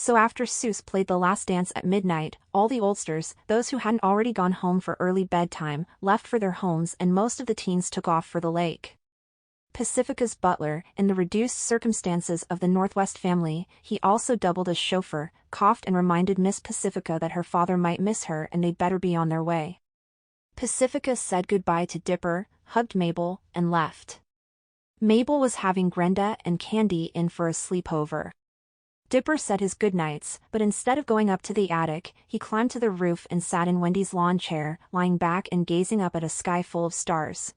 So after Seuss played the last dance at midnight, all the oldsters, those who hadn't already gone home for early bedtime, left for their homes and most of the teens took off for the lake. Pacifica's butler, in the reduced circumstances of the Northwest family, he also doubled as chauffeur, coughed and reminded Miss Pacifica that her father might miss her and they'd better be on their way. Pacifica said goodbye to Dipper, hugged Mabel, and left. Mabel was having Grenda and Candy in for a sleepover. Dipper said his goodnights, but instead of going up to the attic, he climbed to the roof and sat in Wendy's lawn chair, lying back and gazing up at a sky full of stars.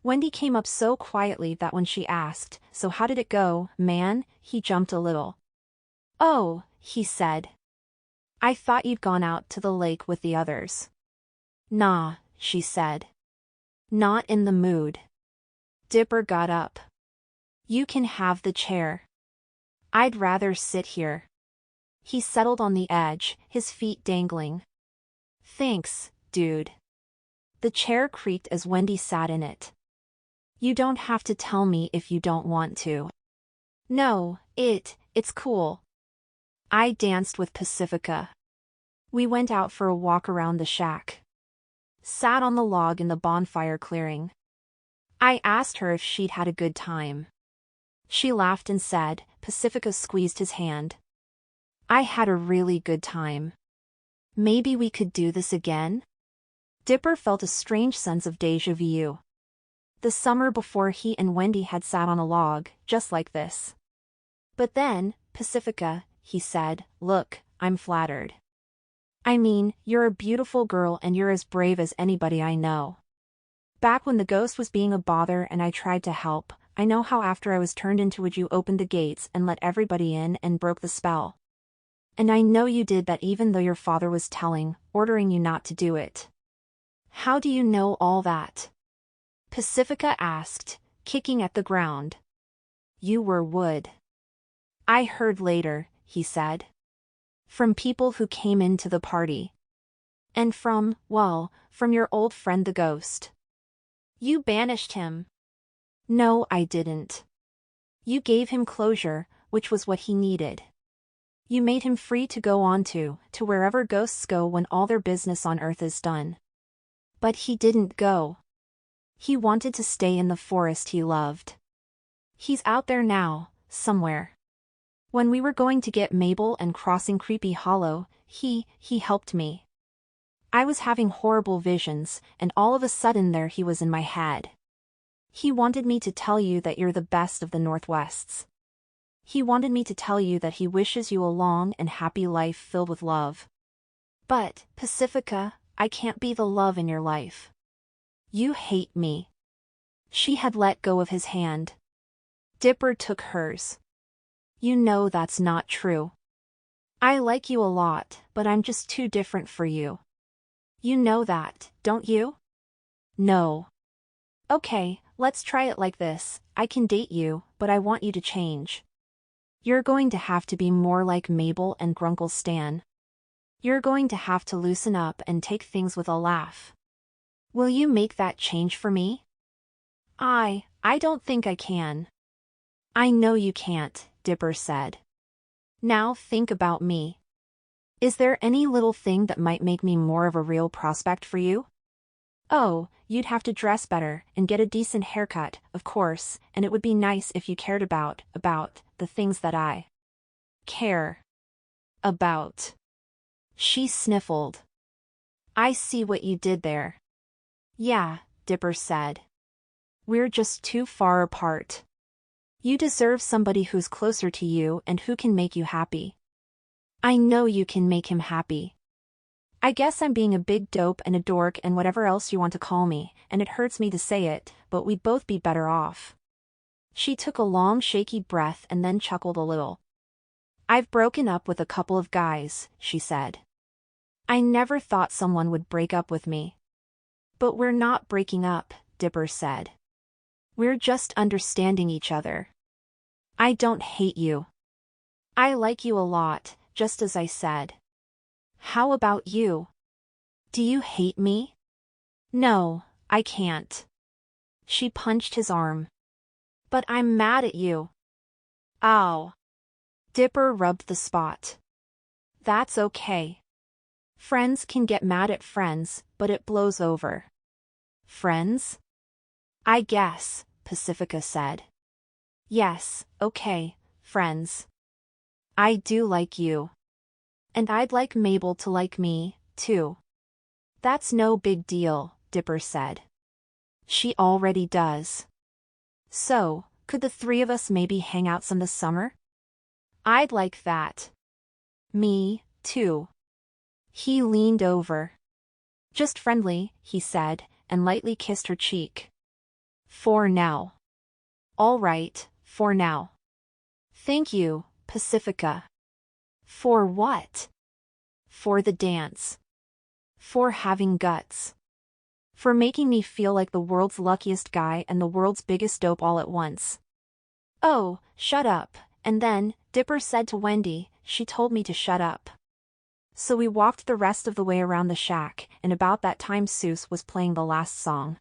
Wendy came up so quietly that when she asked, "So how did it go, man?" he jumped a little. "Oh," he said. "I thought you'd gone out to the lake with the others." "Nah," she said. "Not in the mood." Dipper got up. "You can have the chair." "I'd rather sit here." He settled on the edge, his feet dangling. "Thanks, dude." The chair creaked as Wendy sat in it. "You don't have to tell me if you don't want to." "No, it's cool." I danced with Pacifica. We went out for a walk around the shack. Sat on the log in the bonfire clearing. I asked her if she'd had a good time. She laughed and said, Pacifica squeezed his hand. "I had a really good time. Maybe we could do this again?" Dipper felt a strange sense of déjà vu. The summer before he and Wendy had sat on a log, just like this. "But then, Pacifica," he said, "look, I'm flattered. I mean, you're a beautiful girl and you're as brave as anybody I know. Back when the ghost was being a bother and I tried to help, I know how after I was turned into it you opened the gates and let everybody in and broke the spell. And I know you did that even though your father was ordering you not to do it." "How do you know all that?" Pacifica asked, kicking at the ground. "You were wood." "I heard later," he said. "From people who came into the party. And from your old friend the ghost." "You banished him." "No, I didn't. You gave him closure, which was what he needed. You made him free to go on to wherever ghosts go when all their business on Earth is done. But he didn't go. He wanted to stay in the forest he loved. He's out there now, somewhere. When we were going to get Mabel and crossing Creepy Hollow, he helped me. I was having horrible visions, and all of a sudden there he was in my head. He wanted me to tell you that you're the best of the Northwests. He wanted me to tell you that he wishes you a long and happy life filled with love. But, Pacifica, I can't be the love in your life. You hate me." She had let go of his hand. Dipper took hers. "You know that's not true. I like you a lot, but I'm just too different for you. You know that, don't you?" "No." "Okay, let's try it like this. I can date you, but I want you to change. You're going to have to be more like Mabel and Grunkle Stan. You're going to have to loosen up and take things with a laugh. Will you make that change for me?" I don't think I can." "I know you can't," Dipper said. "Now think about me. Is there any little thing that might make me more of a real prospect for you?" "Oh, you'd have to dress better and get a decent haircut, of course, and it would be nice if you cared about the things that I care about." She sniffled. "I see what you did there." "Yeah," Dipper said. "We're just too far apart. You deserve somebody who's closer to you and who can make you happy." "I know you can make him happy. I guess I'm being a big dope and a dork and whatever else you want to call me, and it hurts me to say it, but we'd both be better off." She took a long shaky breath and then chuckled a little. "I've broken up with a couple of guys," she said. "I never thought someone would break up with me." "But we're not breaking up," Dipper said. "We're just understanding each other. I don't hate you. I like you a lot, just as I said. How about you? Do you hate me?" "No, I can't." She punched his arm. "But I'm mad at you." "Ow." Dipper rubbed the spot. That's okay. Friends can get mad at friends, but it blows over. Friends? I guess, Pacifica said. Yes, okay, friends. I do like you. And I'd like Mabel to like me, too. That's no big deal, Dipper said. She already does. So, could the three of us maybe hang out some this summer? I'd like that. Me, too. He leaned over. Just friendly, he said, and lightly kissed her cheek. For now. All right, for now. Thank you, Pacifica. For what? For the dance. For having guts. For making me feel like the world's luckiest guy and the world's biggest dope all at once. Oh, shut up, and then, Dipper said to Wendy, she told me to shut up. So we walked the rest of the way around the shack, and about that time Seuss was playing the last song.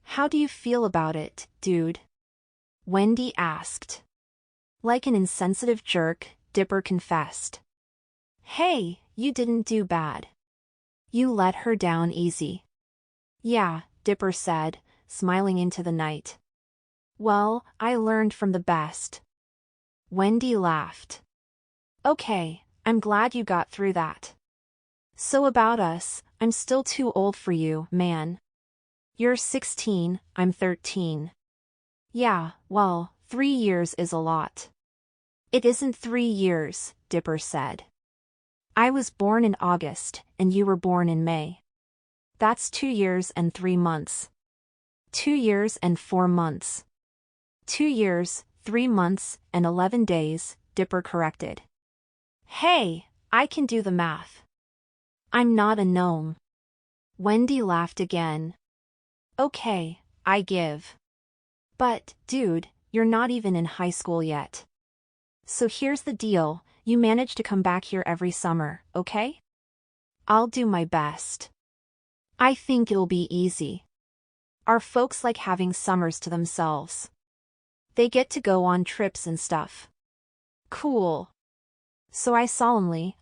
How do you feel about it, dude? Wendy asked. Like an insensitive jerk, Dipper confessed. Hey, you didn't do bad. You let her down easy. Yeah, Dipper said, smiling into the night. Well, I learned from the best. Wendy laughed. Okay, I'm glad you got through that. So about us, I'm still too old for you, man. You're 16, I'm 13. Yeah, well, 3 years is a lot. It isn't 3 years, Dipper said. I was born in August, and you were born in May. That's 2 years and 3 months. 2 years and 4 months. 2 years, 3 months, and 11 days, Dipper corrected. Hey, I can do the math. I'm not a gnome. Wendy laughed again. Okay, I give. But, dude, you're not even in high school yet. So here's the deal, you manage to come back here every summer, okay? I'll do my best. I think it'll be easy. Our folks like having summers to themselves. They get to go on trips and stuff. Cool. So I solemnly,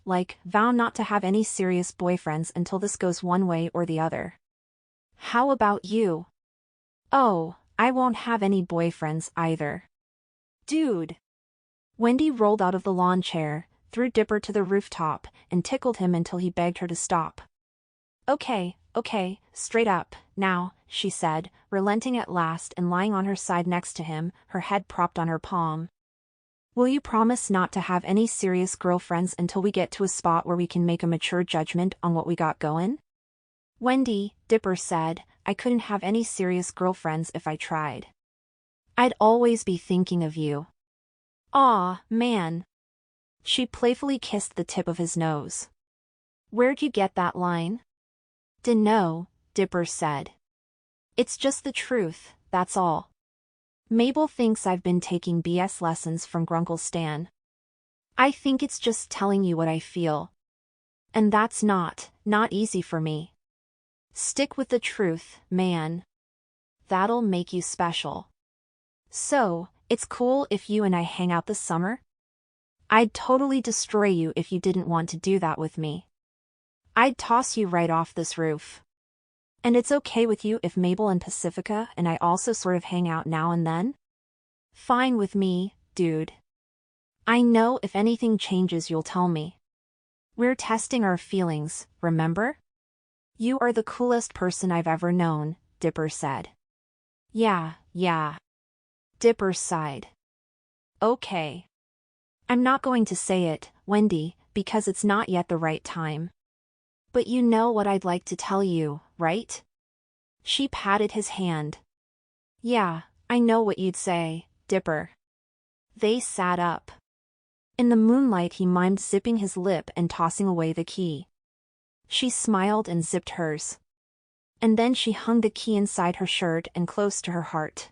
vow not to have any serious boyfriends until this goes one way or the other. How about you? Oh, I won't have any boyfriends either. Dude. Wendy rolled out of the lawn chair, threw Dipper to the rooftop, and tickled him until he begged her to stop. Okay, straight up, now, she said, relenting at last and lying on her side next to him, her head propped on her palm. Will you promise not to have any serious girlfriends until we get to a spot where we can make a mature judgment on what we got going? Wendy, Dipper said, I couldn't have any serious girlfriends if I tried. I'd always be thinking of you. Aw, man. She playfully kissed the tip of his nose. Where'd you get that line? Dunno, Dipper said. It's just the truth, that's all. Mabel thinks I've been taking BS lessons from Grunkle Stan. I think it's just telling you what I feel. And that's not easy for me. Stick with the truth, man. That'll make you special. So, it's cool if you and I hang out this summer? I'd totally destroy you if you didn't want to do that with me. I'd toss you right off this roof. And it's okay with you if Mabel and Pacifica and I also sort of hang out now and then? Fine with me, dude. I know if anything changes you'll tell me. We're testing our feelings, remember? You are the coolest person I've ever known, Dipper said. Yeah. Dipper sighed. Okay. I'm not going to say it, Wendy, because it's not yet the right time. But you know what I'd like to tell you, right? She patted his hand. Yeah, I know what you'd say, Dipper. They sat up. In the moonlight he mimed zipping his lip and tossing away the key. She smiled and zipped hers. And then she hung the key inside her shirt and close to her heart.